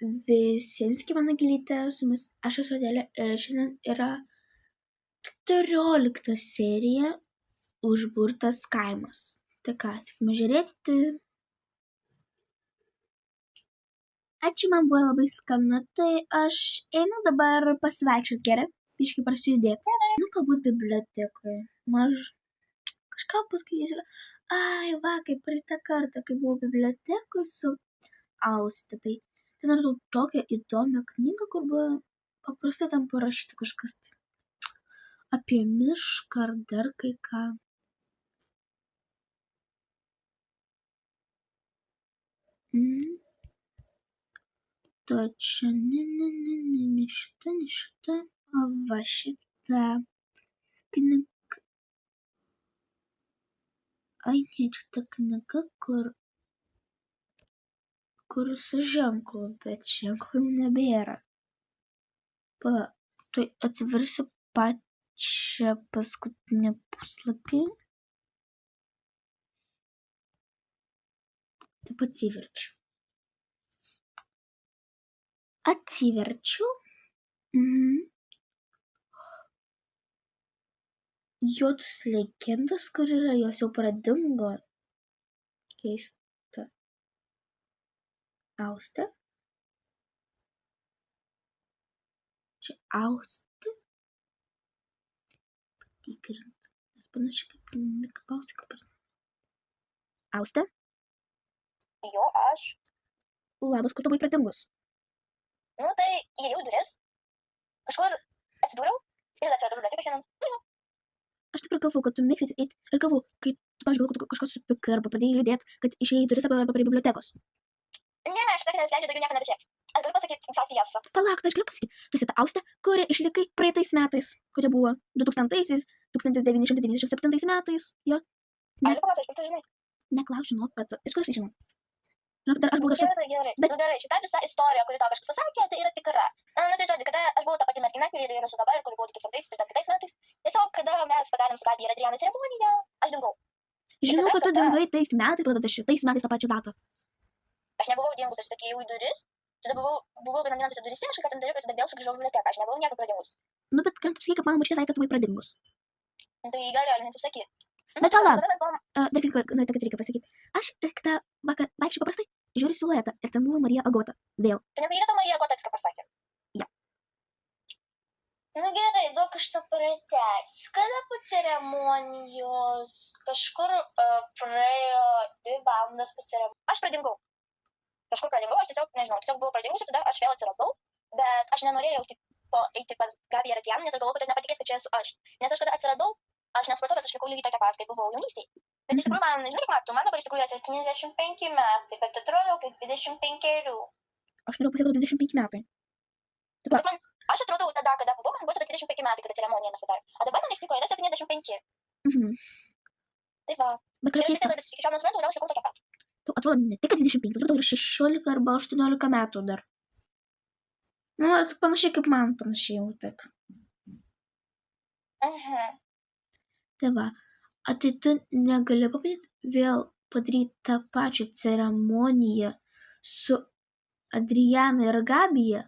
Visiems iki mano gilytė, su jumis aš esu Adelė ir šiandien yra 14 serija Užburtas kaimas. Tai ką, sakykime, žiūrėti. Ačiū, man buvo labai skanu, tai aš einu dabar pasivaikščioti geriau, biškį prasijudėti. Nu, galbūt bibliotekoje. Kažką paskaitysiu. Ai, va, kaip praeitą kartą, kai buvau bibliotekoje su Auste, tai ten radau tokią įdomią knygą, kur buvo paprastai ten parašyta kažkas tai apie mišką ar dar kai ką. To čia, ne šita, o va šita knyga. Ai, ne, čia ta knyga, kur su ženklu, bet ženklų nebėra. Pala, tai atsiversiu pačią paskutinę puslapį. Taip atsiverčiu. Juodus legendas, kur yra, jos jau pradingo. Keista. Auste. Čia Auste. Patikrint. Nes panašiai kaip Auste, kaip ir. Auste? Jo, aš. Labas, kur tu buvai pradingus? Nu, tai įėjau į duris, kažkur atsidūriau ir atsiradau biblioteką šiandien. Aš taip ir galvoju, kad tu mėgsti eiti ir galvoju, kai tu, pavyzdžiui, galvoju, kad kažkas supika arba pradėjai liūdėti, kad išėjai į duris arba prie bibliotekos. Ne, aš taip nesprendžiu, daugiau nieko nebesiekti. Aš galiu pasakyti sau tiesą. Palauk, tai aš galiu pasakyti. Tu esi ta Auste, kuri išlikai praeitais metais, kurie buvo 1997 metais. Jo. Ne. Aš tu žinai. Neklauk, žinok, kad... Iš kur aš tai žinau? Žinok, dar aš buvau kažkaip... Gerai. Bet... Nu gerai, šita visa istorija, kuri tau kažkas pasakė, tai yra tikra. Nu tai žodžiu, kada aš buvau ta pati mergina, kuri yra su dabar ir kuri buvo 2005 metais. Tiesiog, kada mes padarėm su Gabija ir Adriana ceremoniją, aš dingau. Žinau, kad tu dingai tais metais, tada šitais metais tą pačią datą. Aš nebuvau dingus, aš tokia jau į duris. Tada buvau vieną dieną tose durise, aš ką ten dariau, ir tada vėl sugrįžau į biblioteką. Aš nebuvau niekur pradingus. Nu, bet kam tu sakai, kad mano močiutė sakė, kad tu buvai pradingus? Tai gal realiai taip sakyti. Bet palauk, dar reikia pasakyti. Aš tą vakar vaikščiau paprastai, žiūriu siluetą ir ten buvo Marija Agota. Vėl. Tu nesakai, kad Marija Agota viską pasakė? Ja. Nu gerai, duok aš tą pratęs. Kada po ceremonijos kažkur praėjo 2 valandas po ceremonijos. Aš pradingau. Kažkur pradingau, aš tiesiog, nežinau, tiesiog buvau pradingus ir tada aš vėl atsiradau, bet aš nenorėjau eiti pas Gabiją ir Adrianą, nes aš galvojau, kad aš nepatikės, kad čia esu aš. Nes aš kada atsiradau, aš nesupratau, kad aš likau lygiai tokia pat, kaip buvau jaunystėje. Bet iš tikrųjų, man, žinai, kiek metų, man dabar iš tikrųjų yra 75 metai, bet atrodo kaip 25. Aš norėjau pasakyti 25 metai. Bet man, aš atrodau tada, kada buvau, man buvo tada 25 metai, kada ceremoniją mes padarėm. O dabar man iš tikrųjų yra 75. Tai va. Bet ir aš iki šiol nesupratau, kodėl aš likau tokia pat. Tu atrodo ne tik 25, tu yra 16 arba 18 metų dar. Nu, panašiai kaip man, panašiai jau taip. Tai va, o tai tu negali vėl padaryti tą pačią ceremoniją su Adriana ir Gabija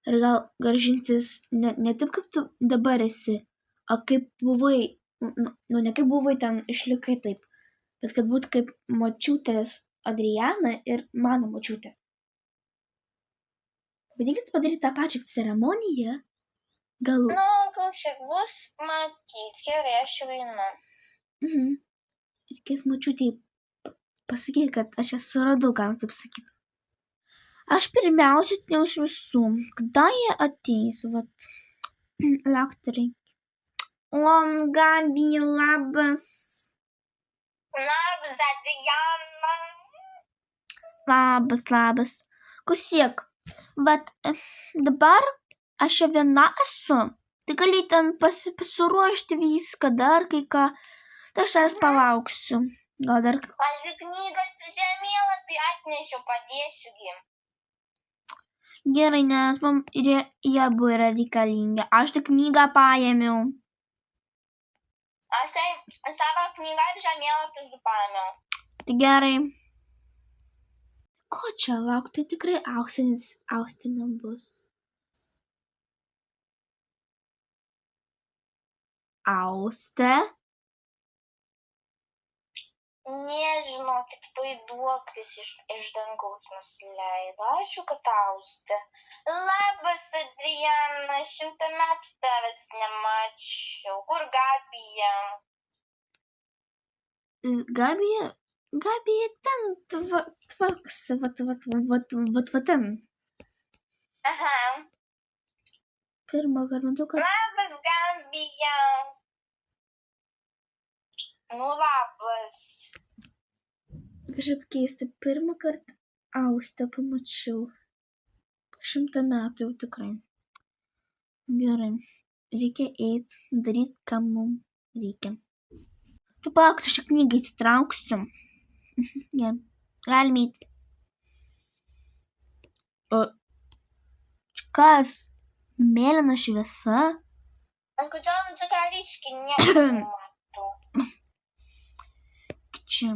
ir gal grąžintis ne taip, kaip tu dabar esi, o kaip buvai, nu ne kaip buvai ten išlikai taip, bet kad būtų kaip močiutės Adriana ir mano močiutė. Bet jeigu padaryti tą pačią ceremoniją, gal... Nu, klausyk, bus matyt, gerai, aš jau einu. Reikės močiutei pasakyti, kad aš ją suradau, ką taip sakyti. Aš pirmiausia iš visų, kada jie ateis, vat, laukti reikia. O, Gabija, labas. Labas, Adriana. Labas. Klausyk, vat, dabar aš čia viena esu, tai gali ten pasiruošti viską, dar kai ką, tai aš tavęs palauksiu. Gal dar... Aš knygą žemėlapį atnešiu, padėsiu gi. Gerai, nes man jie abu yra reikalingi. Aš tik knygą paėmiau. Aš tai savo knygą ir žemėlapį paėmiau. Tai gerai. Ko čia laukti, tai tikrai austi nebus. Auste? Nežinokit, vaiduoklis iš dangaus nusileido. Ačiū, kad austi. Labas, Adriana, 100 metų tavęs nemačiau. Kur Gabija? Gabija ten tvarkosi, va ten. Aha. Pirmą kartą matau, kad... Labas, Gabija. Nu, labas. Kažkaip keista, pirmą kartą Austę pamačiau. Po 100 metų jau tikrai. Gerai, reikia eiti, daryti, ką mums reikia. Tu palauk, tu šią knygą įsitrauksiu. Gerai, galime eiti. Kas? Mėlyna šviesa? Kodėl tu ką ryškiai nematau? Čia.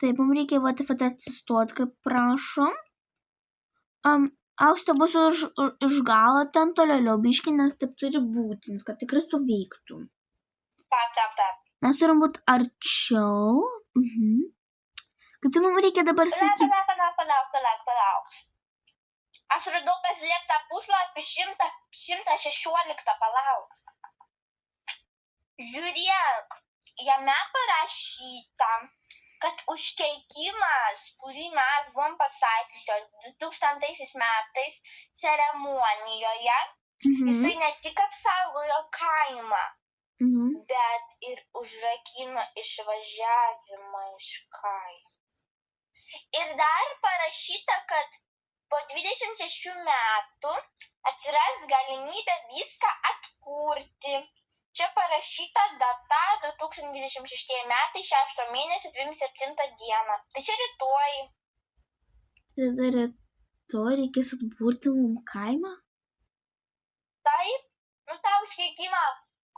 Taip, mums reikia vat atsistoti, kaip prašom. Austė bus iš galo ten toliau biškį, nes taip turi būti, nes kad tikrai suveiktų. Taip. Mes turim būti arčiau. Kaip tai mums reikia dabar sakyti? Palauk. Aš radau paslėptą puslapį 116, palauk. Žiūrėk, jame parašyta, kad užkeikimas, kurį mes buvom pasakiusios 2000 metais ceremonijoje, jisai ne tik apsaugojo kaimą, bet ir užrakino išvažiavimą iš kaimo. Ir dar parašyta, kad po 26 metų atsiras galimybė viską atkurti. Čia parašyta data 2026 metai 6 mėnesio 27 dieną. Tai čia rytoj. Tai rytoj reikės atburti mums kaimą? Taip, tą užkeikimą,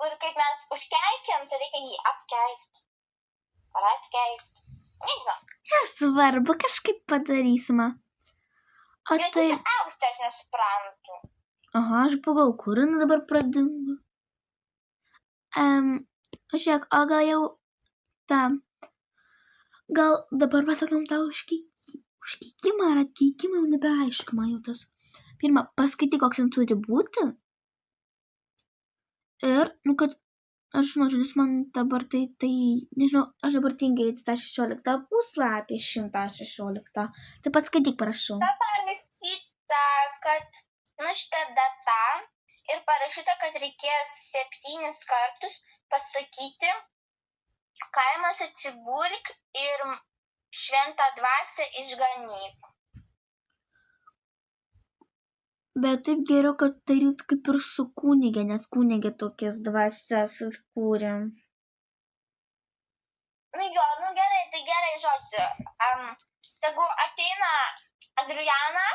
kur kaip mes užkeikiam, tai reikia jį apkeikti. Ar atkeikti? Nežinau. Nesvarbu, kažkaip padarysime. O tai... Austė, aš nesuprantu. Aha, aš pagalvoju, kur jinai dabar pradingo. Žiūrėk, o gal jau gal dabar pasakom tą užkeikimą ar atkeikimą, jau nebeaišku, man jau tas. Pirma, paskaityk, koks ten turi būti. Ir, kad aš žinau, žodis man dabar tai, nežinau, aš dabar tingiai tą 16 puslapį, 116. Tai paskaityk, prašau. Ta parašyta, kad, šita data ir parašyta, kad reikės 7 kartus pasakyti, kaimas atsiburk ir šventą dvasią išganyk. Bet taip geriau, kad daryt kaip ir su kunigė, nes kunigė tokias dvasias kūrė. Gerai, tai gerai, žodžiu. Tegu ateina Adriana,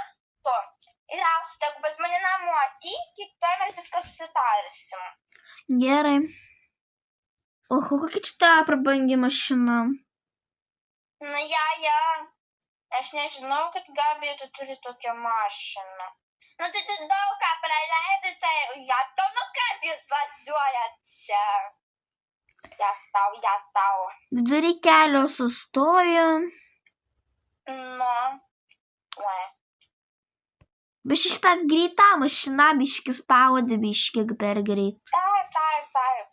ir Austė, tegu pas mane namo ateikit, tai mes viską susitarsim. Gerai. Oho, kokia čia ta prabangi mašina. Ja. Aš nežinau, kad Gabija tu turi tokią mašiną. Tai daug ką praleidai, tai kaip jūs važiuojat čia? Ja tau. Vidury kelio sustoja. Bet šitą greitą mašiną biškį spaudė, biškį per greit. Taip.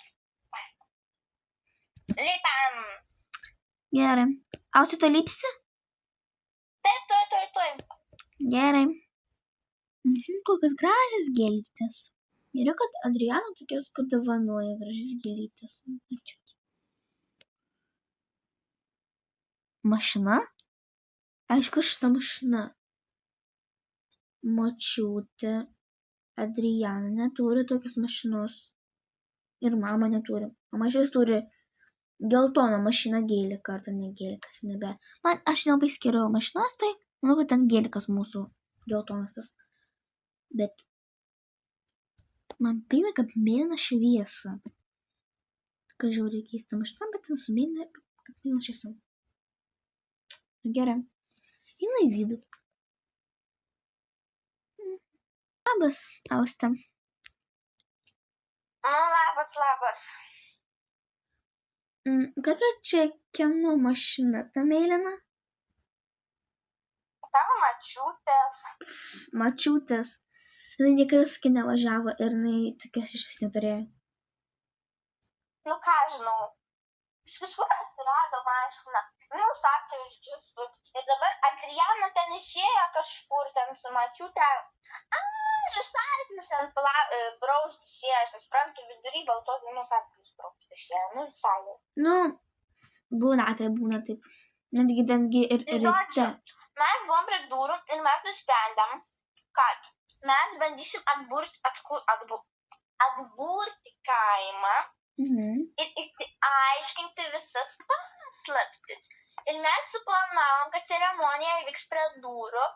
Lipam. Gerai. Austė, tu lipsi? Taip, tuoj. Gerai. Kokios gražios gėlytės. Geriau, kad Adriana tokias padovanoja gražias gėlytės. Mašina? Aišku, šita mašina. Močiutė Adriana neturi tokios mašinos. Ir mama neturi. Mama iš vis turi geltoną mašiną, gėliką, ar ten ne gėlikas, nebe. Aš nelabai skiriu mašinas, tai manau, kad ten gėlikas mūsų geltonas tas. Bet man primė, kad mėlyna šviesa. Kad žiauriai keista mašina, bet ten su mėlyna kaip mėlyna šviesa. Nu gerai. Einu į vidų. Labas, Austa. Labas. Kokia čia kieno mašina, ta mėlyna? Tavo mačiutės. Mačiutės. Jinai niekada su tokia nevažiavo ir jinai tokias iš vis neturėjo. Nu ką žinau. Iš kažkur atsirado mašina. Nu, sakė, ir dabar Adriana ten išėjo kažkur ten su mačiutė. Iš arklis ten brausti išėjo. Aš nesuprantu, vidury baltos dienos arklis brausti išėjo. Nu, visai. Nu, būna taip. Netgi ir ryte. Mes buvom prie durų ir mes nusprendėm, kad mes bandysim atburti kaimą ir išsiaiškinti visas paslaptis. Ir mes suplanavom, kad ceremonija įvyks prie durų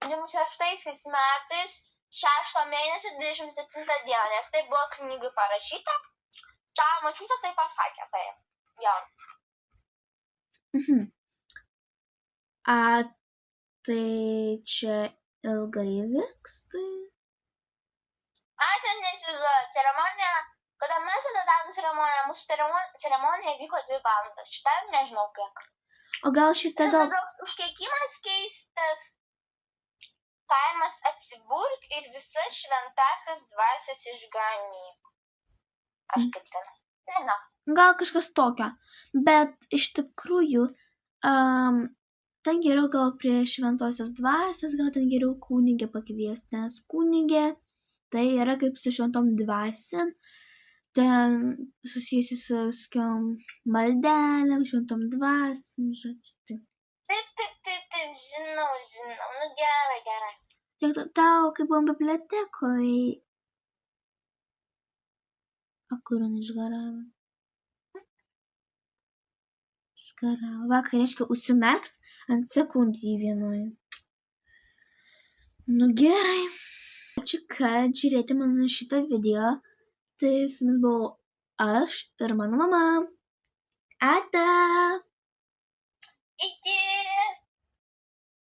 26 metais 6 mėnesio 27 dieną, nes tai buvo knygui parašyta. Tavo mačiutė tai pasakė, tai jo. A tai čia ilgai vyks, tai? Aš neįsivaizduoju, ceremonija, kada mes atidarėm ceremoniją, mūsų ceremonija vyko 2 valandas, šitą nežinau kiek. O gal šitą Užkeikimas keistas, kaimas atsiburk ir visas šventasias dvasias išganyk. Aš kaip ten, nežinau. Gal kažkas tokio, bet iš tikrųjų, ten geriau gal prie šventosios dvasias, gal ten geriau kunigę pakviesti, nes kunigė tai yra kaip su šventom dvasiam, ten susijusi su visokiom maldelėm, šventom dvasiam, žodžiu. Taip, žinau, nu gerai. Ir tau, kai buvom bibliotekoje, kur он išgaravo? Vakar reiškia užsimerkt ant sekundį vienoje. Nu gerai. Ačiū, kad žiūrėti mano šitą video. Tai su jumis buvau aš ir mano mama. Ata! Iki!